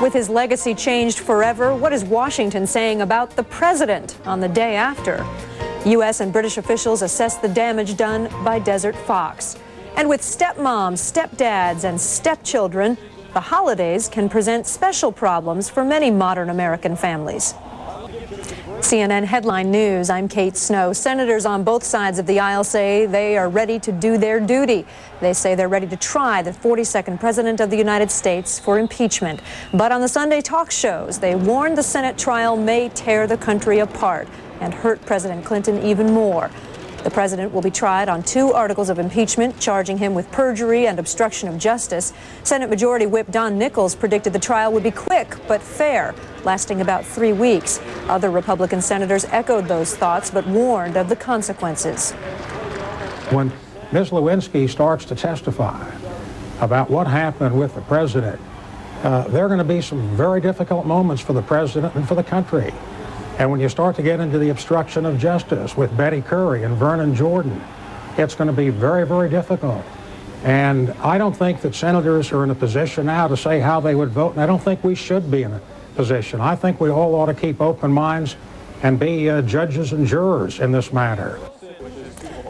With his legacy changed forever, what is Washington saying about the president on the day after? U.S. and British officials assess the damage done by Desert Fox. And with stepmoms, stepdads, and stepchildren, the holidays can present special problems for many modern American families. CNN Headline News, I'm Kate Snow. Senators on both sides of the aisle say they are ready to do their duty. They say they're ready to try the 42nd President of the United States for impeachment. But on the Sunday talk shows, they warned the Senate trial may tear the country apart and hurt President Clinton even more. The president will be tried on 2 articles of impeachment, charging him with perjury and obstruction of justice. Senate Majority Whip Don Nichols predicted the trial would be quick but fair, lasting about 3 weeks. Other Republican senators echoed those thoughts but warned of the consequences. When Ms. Lewinsky starts to testify about what happened with the president, there are going to be some very difficult moments for the president and for the country. And when you start to get into the obstruction of justice with Betty Currie and Vernon Jordan, it's going to be very, very difficult. And I don't think that senators are in a position now to say how they would vote, and I don't think we should be in a position. I think we all ought to keep open minds and be judges and jurors in this matter.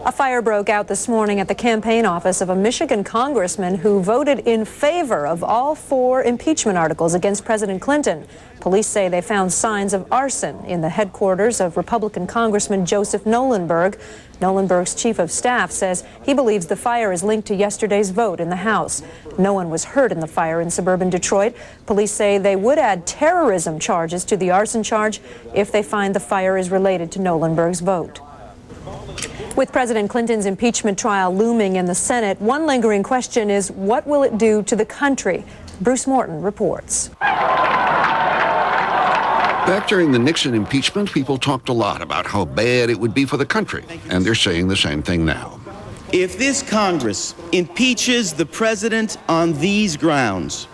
A fire broke out this morning at the campaign office of a Michigan congressman who voted in favor of all 4 impeachment articles against President Clinton. Police say they found signs of arson in the headquarters of Republican Congressman Joseph Nolenberg. Nolenberg's chief of staff says he believes the fire is linked to yesterday's vote in the House. No one was hurt in the fire in suburban Detroit. Police say they would add terrorism charges to the arson charge if they find the fire is related to Nolenberg's vote. With President Clinton's impeachment trial looming in the Senate, one lingering question is, what will it do to the country? Bruce Morton reports. Back during the Nixon impeachment, people talked a lot about how bad it would be for the country, and they're saying the same thing now. If this Congress impeaches the president on these grounds,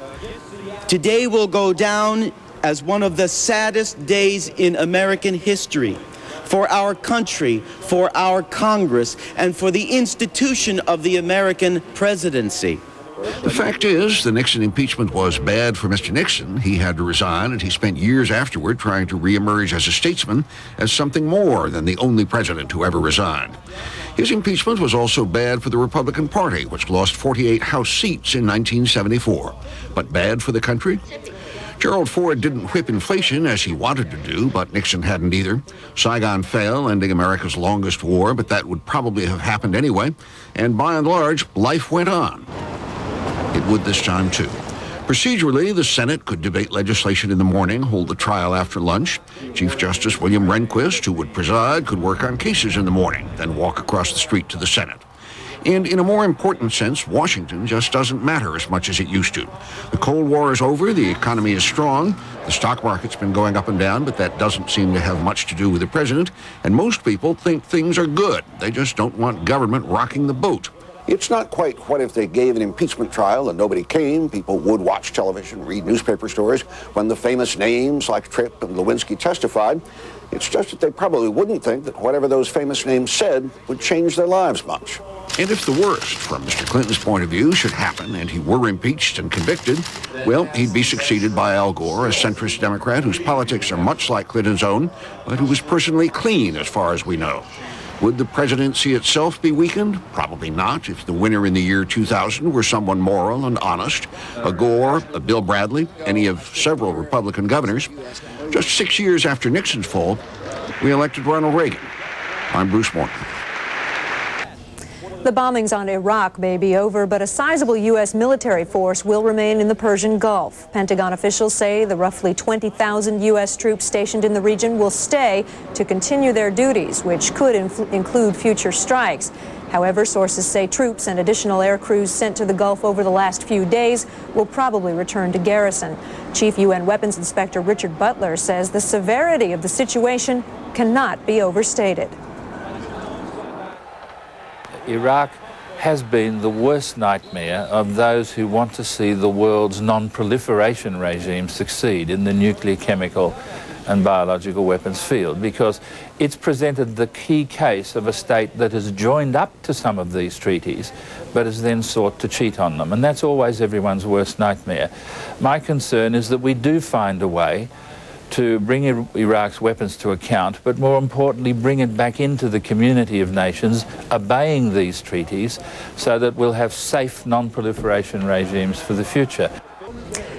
today will go down as one of the saddest days in American history. For our country, for our Congress, and for the institution of the American presidency. The fact is, the Nixon impeachment was bad for Mr. Nixon. He had to resign, and he spent years afterward trying to reemerge as a statesman, as something more than the only president who ever resigned. His impeachment was also bad for the Republican Party, which lost 48 House seats in 1974. But bad for the country? Gerald Ford didn't whip inflation as he wanted to do, but Nixon hadn't either. Saigon fell, ending America's longest war, but that would probably have happened anyway. And by and large, life went on. It would this time, too. Procedurally, the Senate could debate legislation in the morning, hold the trial after lunch. Chief Justice William Rehnquist, who would preside, could work on cases in the morning, then walk across the street to the Senate. And in a more important sense, Washington just doesn't matter as much as it used to. The Cold War is over, the economy is strong, the stock market's been going up and down, but that doesn't seem to have much to do with the president, and most people think things are good. They just don't want government rocking the boat. It's not quite what if they gave an impeachment trial and nobody came. People would watch television, read newspaper stories when the famous names like Tripp and Lewinsky testified. It's just that they probably wouldn't think that whatever those famous names said would change their lives much. And if the worst, from Mr. Clinton's point of view, should happen and he were impeached and convicted, well, he'd be succeeded by Al Gore, a centrist Democrat whose politics are much like Clinton's own, but who was personally clean as far as we know. Would the presidency itself be weakened? Probably not, if the winner in the year 2000 were someone moral and honest, a Gore, a Bill Bradley, any of several Republican governors. Just 6 years after Nixon's fall, we elected Ronald Reagan. I'm Bruce Morton. The bombings on Iraq may be over, but a sizable U.S. military force will remain in the Persian Gulf. Pentagon officials say the roughly 20,000 U.S. troops stationed in the region will stay to continue their duties, which could include future strikes. However, sources say troops and additional air crews sent to the Gulf over the last few days will probably return to garrison. Chief UN Weapons Inspector Richard Butler says the severity of the situation cannot be overstated. Iraq has been the worst nightmare of those who want to see the world's non-proliferation regime succeed in the nuclear, chemical and biological weapons field, because it's presented the key case of a state that has joined up to some of these treaties but has then sought to cheat on them, and that's always everyone's worst nightmare. My concern is that we do find a way to bring Iraq's weapons to account, but more importantly bring it back into the community of nations obeying these treaties, so that we'll have safe non-proliferation regimes for the future.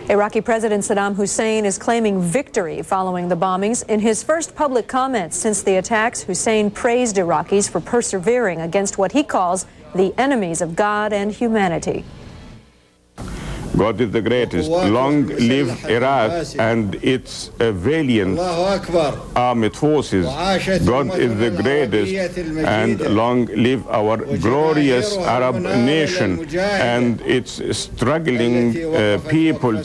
Iraqi President Saddam Hussein is claiming victory following the bombings. In his first public comments since the attacks, Hussein praised Iraqis for persevering against what he calls the enemies of God and humanity. God is the greatest. Long live Iraq and its valiant armed forces. God is the greatest, and long live our glorious Arab nation and its struggling people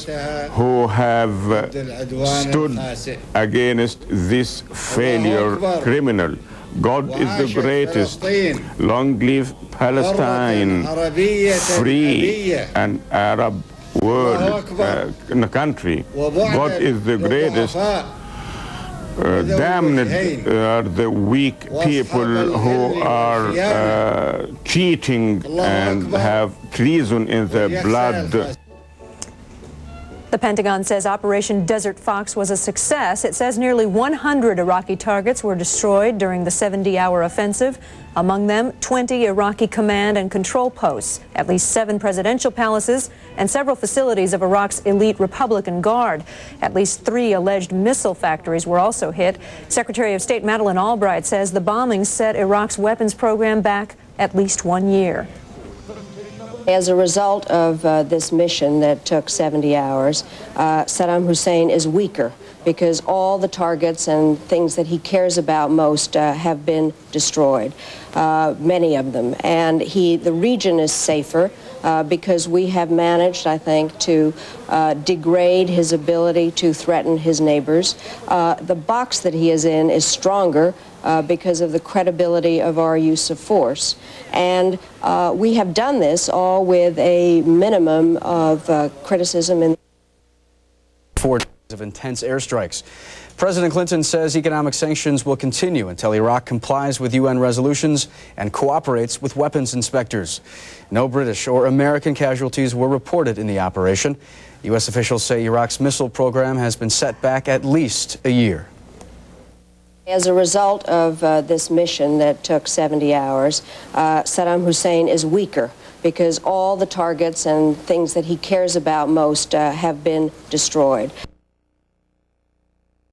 who have stood against this failure criminal. God is the greatest. Long live Palestine, free and Arab world country. God is the greatest. Damned are the weak people who are cheating and have treason in their blood. The Pentagon says Operation Desert Fox was a success. It says nearly 100 Iraqi targets were destroyed during the 70-hour offensive. Among them, 20 Iraqi command and control posts, at least 7 presidential palaces, and several facilities of Iraq's elite Republican Guard. At least 3 alleged missile factories were also hit. Secretary of State Madeleine Albright says the bombings set Iraq's weapons program back at least 1 year. As a result of this mission that took 70 hours, Saddam Hussein is weaker because all the targets and things that he cares about most have been destroyed, many of them. And the region is safer because we have managed, I think, to degrade his ability to threaten his neighbors. The box that he is in is stronger because of the credibility of our use of force. And we have done this all with a minimum of criticism. 4 days of intense airstrikes. President Clinton says economic sanctions will continue until Iraq complies with UN resolutions and cooperates with weapons inspectors. No British or American casualties were reported in the operation. U.S. officials say Iraq's missile program has been set back at least a year. As a result of this mission that took 70 hours, Saddam Hussein is weaker because all the targets and things that he cares about most have been destroyed.